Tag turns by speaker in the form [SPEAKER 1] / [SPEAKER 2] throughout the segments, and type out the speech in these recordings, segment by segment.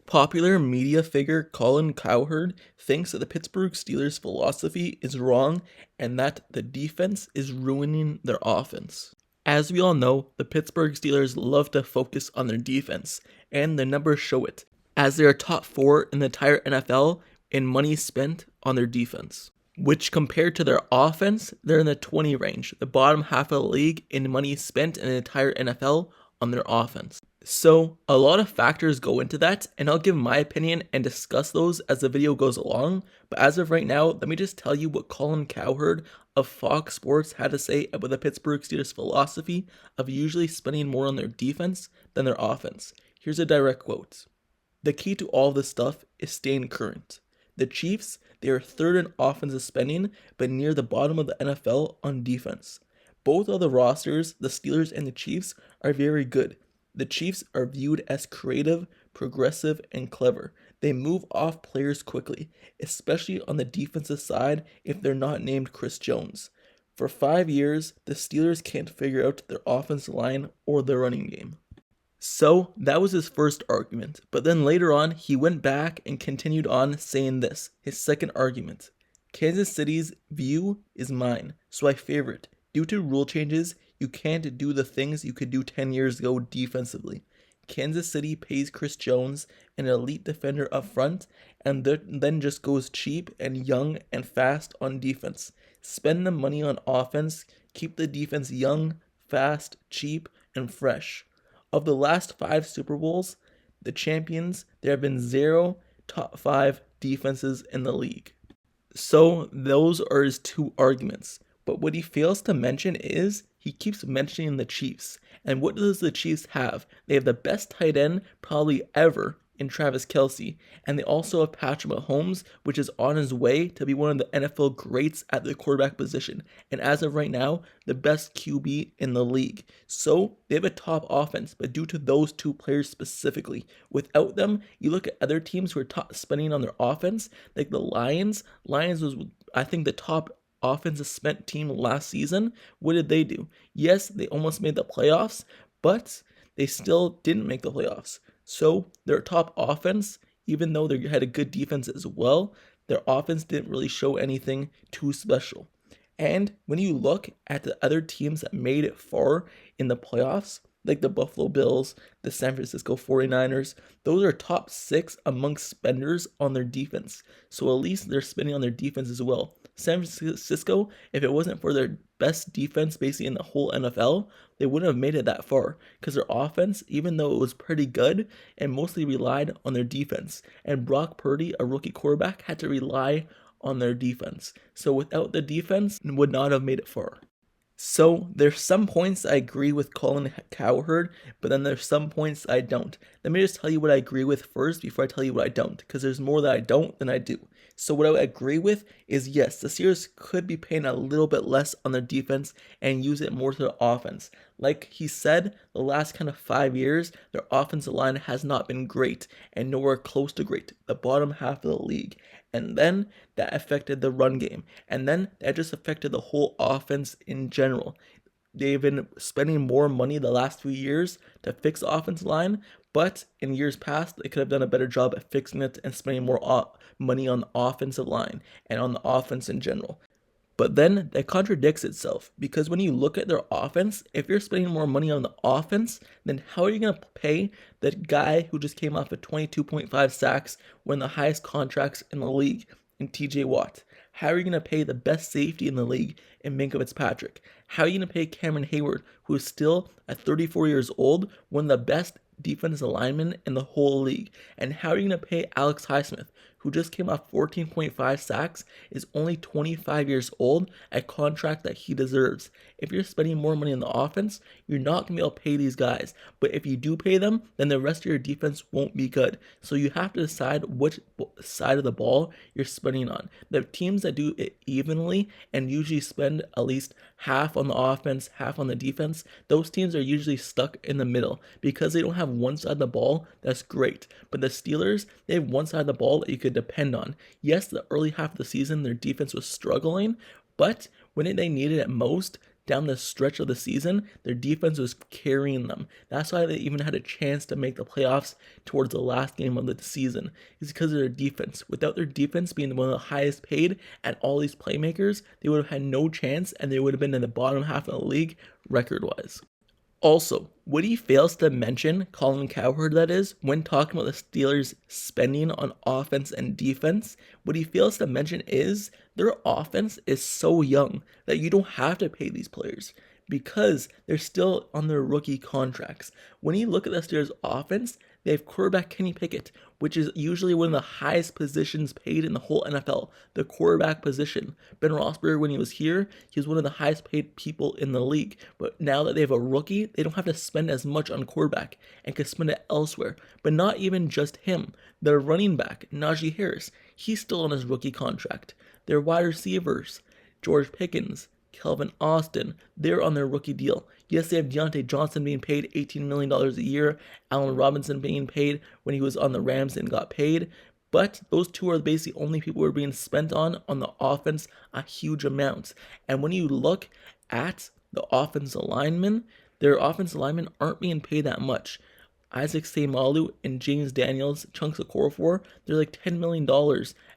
[SPEAKER 1] Popular media figure Colin Cowherd thinks that the Pittsburgh Steelers' philosophy is wrong and that the defense is ruining their offense. As we all know, the Pittsburgh Steelers love to focus on their defense, and the numbers show it, as they are top 4 in the entire NFL in money spent on their defense. Which compared to their offense, they're in the 20 range, the bottom half of the league in money spent in the entire NFL on their offense. So a lot of factors go into that, and I'll give my opinion and discuss those as the video goes along. But as of right now, let me just tell you what Colin Cowherd of Fox Sports had to say about the Pittsburgh Steelers' philosophy of usually spending more on their defense than their offense. Here's a direct quote. "The key to all this stuff is staying current. The Chiefs, they are third in offensive spending, but near the bottom of the NFL on defense. Both of the rosters, the Steelers and the Chiefs, are very good. The Chiefs are viewed as creative, progressive, and clever. They move off players quickly, especially on the defensive side if they're not named Chris Jones. For 5 years, the Steelers can't figure out their offensive line or their running game." So that was his first argument, but then later on, he went back and continued on saying this, his second argument. "Kansas City's view is mine, so I favor it. Due to rule changes, you can't do the things you could do 10 years ago defensively. Kansas City pays Chris Jones, an elite defender up front, and then just goes cheap and young and fast on defense. Spend the money on offense, keep the defense young, fast, cheap, and fresh. Of the last 5 Super Bowls, the champions, there have been 0 top 5 defenses in the league." So those are his 2 arguments. But what he fails to mention is he keeps mentioning the Chiefs. And what does the Chiefs have? They have the best tight end probably ever in Travis Kelce. And they also have Patrick Mahomes, which is on his way to be one of the NFL greats at the quarterback position. And as of right now, the best QB in the league. So they have a top offense, but due to those 2 players specifically, without them, you look at other teams who are top spending on their offense, like the Lions. Lions was, I think, the top offensive spent team last season. What did they do? Yes, they almost made the playoffs, but they still didn't make the playoffs. So their top offense, even though they had a good defense as well, their offense didn't really show anything too special. And when you look at the other teams that made it far in the playoffs, like the Buffalo Bills, the San Francisco 49ers, those are top 6 amongst spenders on their defense. So at least they're spending on their defense as well. San Francisco, if it wasn't for their best defense basically in the whole NFL, they wouldn't have made it that far because their offense, even though it was pretty good, and mostly relied on their defense. And Brock Purdy, a rookie quarterback, had to rely on their defense. So without the defense, would not have made it far. So there's some points I agree with Colin Cowherd, but then there's some points I don't. Let me just tell you what I agree with first before I tell you what I don't, because there's more that I don't than I do. So what I agree with is yes, the Steelers could be paying a little bit less on their defense and use it more to the offense. Like he said, the last kind of 5 years, their offensive line has not been great and nowhere close to great, the bottom half of the league. And then that affected the run game. And then that just affected the whole offense in general. They've been spending more money the last few years to fix the offensive line, but in years past, they could have done a better job at fixing it and spending more money on the offensive line and on the offense in general. But then that contradicts itself, because when you look at their offense, if you're spending more money on the offense, then how are you going to pay that guy who just came off of 22.5 sacks, one of the highest contracts in the league, in TJ Watt? How are you going to pay the best safety in the league in Minkah Fitzpatrick? How are you going to pay Cameron Heyward, who is still at 34 years old, one of the best defensive linemen in the whole league? And how are you going to pay Alex Highsmith, who just came off 14.5 sacks, is only 25 years old, a contract that he deserves? If you're spending more money on the offense, you're not going to be able to pay these guys. But if you do pay them, then the rest of your defense won't be good. So you have to decide which side of the ball you're spending on. The teams that do it evenly and usually spend at least half on the offense, half on the defense, those teams are usually stuck in the middle because they don't have one side of the ball that's great. But the Steelers, they have one side of the ball that you could depend on. Yes, the early half of the season, their defense was struggling, but when they needed it most, down the stretch of the season, their defense was carrying them. That's why they even had a chance to make the playoffs towards the last game of the season. It's because of their defense. Without their defense being one of the highest paid and all these playmakers, they would have had no chance and they would have been in the bottom half of the league record-wise. Also, what he fails to mention, Colin Cowherd that is, when talking about the Steelers' spending on offense and defense, what he fails to mention is their offense is so young that you don't have to pay these players because they're still on their rookie contracts. When you look at the Steelers' offense, they have quarterback Kenny Pickett, which is usually one of the highest positions paid in the whole NFL, the quarterback position. Ben Roethlisberger, when he was here, he was one of the highest paid people in the league. But now that they have a rookie, they don't have to spend as much on quarterback and can spend it elsewhere. But not even just him. Their running back, Najee Harris, he's still on his rookie contract. Their wide receivers, George Pickens, Calvin Austin, they're on their rookie deal. Yes, they have Deontay Johnson being paid $18 million a year, Allen Robinson being paid when he was on the Rams and got paid, but those two are basically only people who are being spent on the offense a huge amount. And when you look at the offensive linemen, their offensive linemen aren't being paid that much. Isaac Seumalo and James Daniels, chunks of Okorafor, they're like $10 million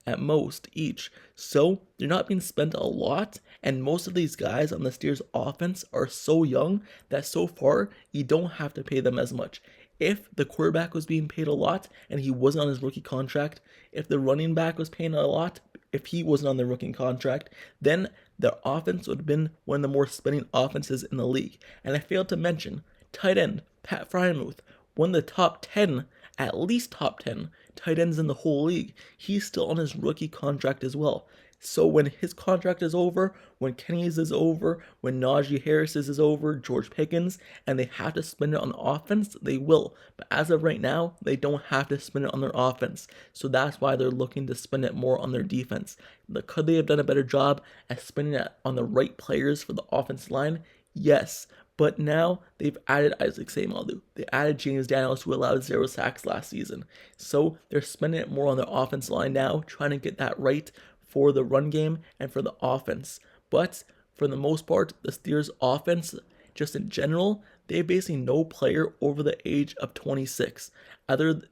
[SPEAKER 1] at most each. So they're not being spent a lot, and most of these guys on the Steelers offense are so young that so far you don't have to pay them as much. If the quarterback was being paid a lot and he wasn't on his rookie contract, if the running back was paying a lot, if he wasn't on the rookie contract, then the offense would have been one of the more spending offenses in the league. And I failed to mention, tight end, Pat Freiermuth, one of the top 10, at least top 10 tight ends in the whole league. He's still on his rookie contract as well. So when his contract is over, when Kenny's is over, when Najee Harris's is over, George Pickens, and they have to spend it on the offense, they will. But as of right now, they don't have to spend it on their offense. So that's why they're looking to spend it more on their defense. Could they have done a better job at spending it on the right players for the offensive line? Yes. But now they've added Isaac Seumalo. They added James Daniels, who allowed 0 sacks last season. So they're spending it more on their offensive line now, trying to get that right for the run game and for the offense. But for the most part, the Steelers' offense, just in general, they have basically no player over the age of 26, other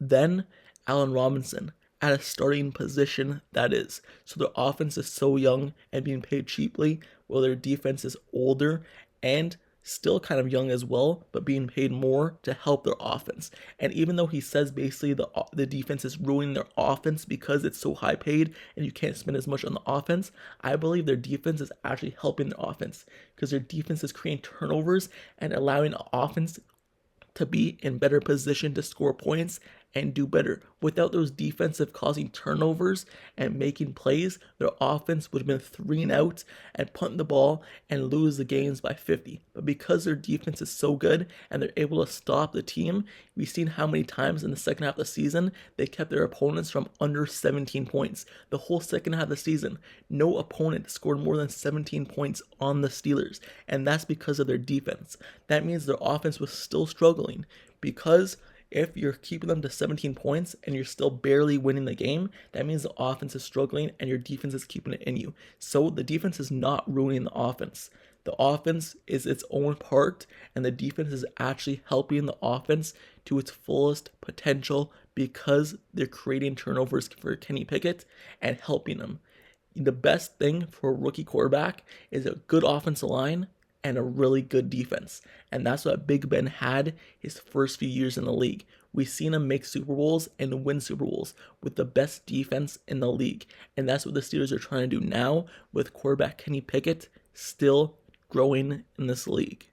[SPEAKER 1] than Allen Robinson, at a starting position, that is. So their offense is so young and being paid cheaply, while their defense is older and still kind of young as well, but being paid more to help their offense. And even though he says basically the defense is ruining their offense because it's so high paid and you can't spend as much on the offense, I believe their defense is actually helping their offense because their defense is creating turnovers and allowing the offense to be in better position to score points and do better. Without those defensive causing turnovers and making plays, their offense would have been 3 and out and punt the ball and lose the games by 50. But because their defense is so good and they're able to stop the team, we've seen how many times in the second half of the season they kept their opponents from under 17 points. The whole second half of the season, no opponent scored more than 17 points on the Steelers, and that's because of their defense. That means their offense was still struggling because if you're keeping them to 17 points and you're still barely winning the game, that means the offense is struggling and your defense is keeping it in you. So the defense is not ruining the offense. The offense is its own part, and the defense is actually helping the offense to its fullest potential because they're creating turnovers for Kenny Pickett and helping him. The best thing for a rookie quarterback is a good offensive line and a really good defense. And that's what Big Ben had his first few years in the league. We've seen him make Super Bowls and win Super Bowls with the best defense in the league. And that's what the Steelers are trying to do now with quarterback Kenny Pickett still growing in this league.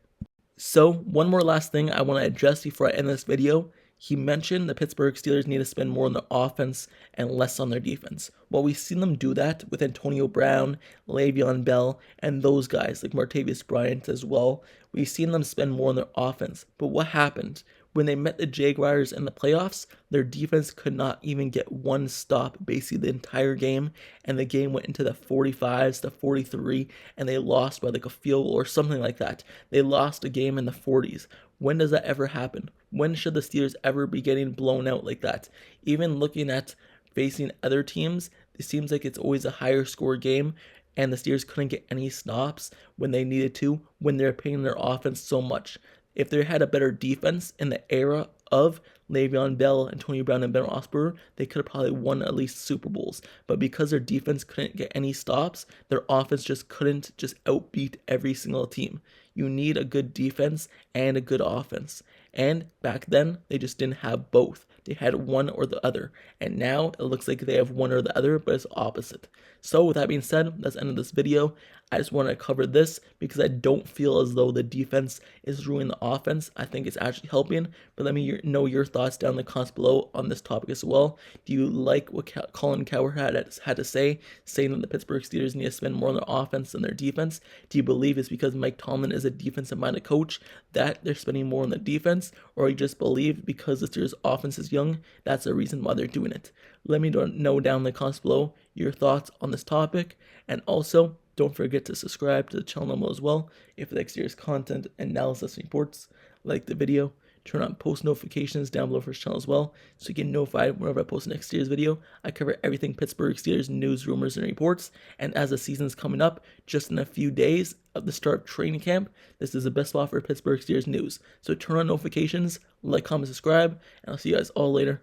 [SPEAKER 1] So one more last thing I want to address before I end this video. He mentioned the Pittsburgh Steelers need to spend more on their offense and less on their defense. Well, we've seen them do that with Antonio Brown, Le'Veon Bell, and those guys like Martavis Bryant as well. We've seen them spend more on their offense. But what happened? When they met the Jaguars in the playoffs, their defense could not even get one stop basically the entire game, and the game went into the 45s to 43, and they lost by like a field goal or something like that. They lost a game in the 40s. When does that ever happen? When should the Steelers ever be getting blown out like that? Even looking at facing other teams, it seems like it's always a higher score game, and the Steelers couldn't get any stops when they needed to, when they're paying their offense so much. If they had a better defense in the era of Le'Veon Bell, Antonio Brown, and Ben Roethlisberger, they could have probably won at least Super Bowls. But because their defense couldn't get any stops, their offense just couldn't just outbeat every single team. You need a good defense and a good offense. And back then, they just didn't have both. They had one or the other. And now it looks like they have one or the other, but it's opposite. So with that being said, that's the end of this video. I just want to cover this because I don't feel as though the defense is ruining the offense. I think it's actually helping. But let me know your thoughts down in the comments below on this topic as well. Do you like what Colin Cowherd had to say, saying that the Pittsburgh Steelers need to spend more on their offense than their defense? Do you believe it's because Mike Tomlin is a defensive-minded coach that they're spending more on the defense? Or you just believe because the Steelers' offense is young, that's the reason why they're doing it? Let me know down in the comments below your thoughts on this topic. And also, don't forget to subscribe to the channel as well if you like Steelers content and analysis reports. Like the video, turn on post notifications down below for this channel as well so you get notified whenever I post the next Steelers video. I cover everything Pittsburgh Steelers news, rumors, and reports. And as the season's coming up, just in a few days of the start of training camp, this is the best spot for Pittsburgh Steelers news. So turn on notifications, like, comment, subscribe, and I'll see you guys all later.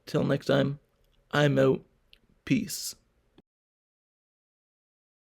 [SPEAKER 1] Till next time, I'm out. Peace.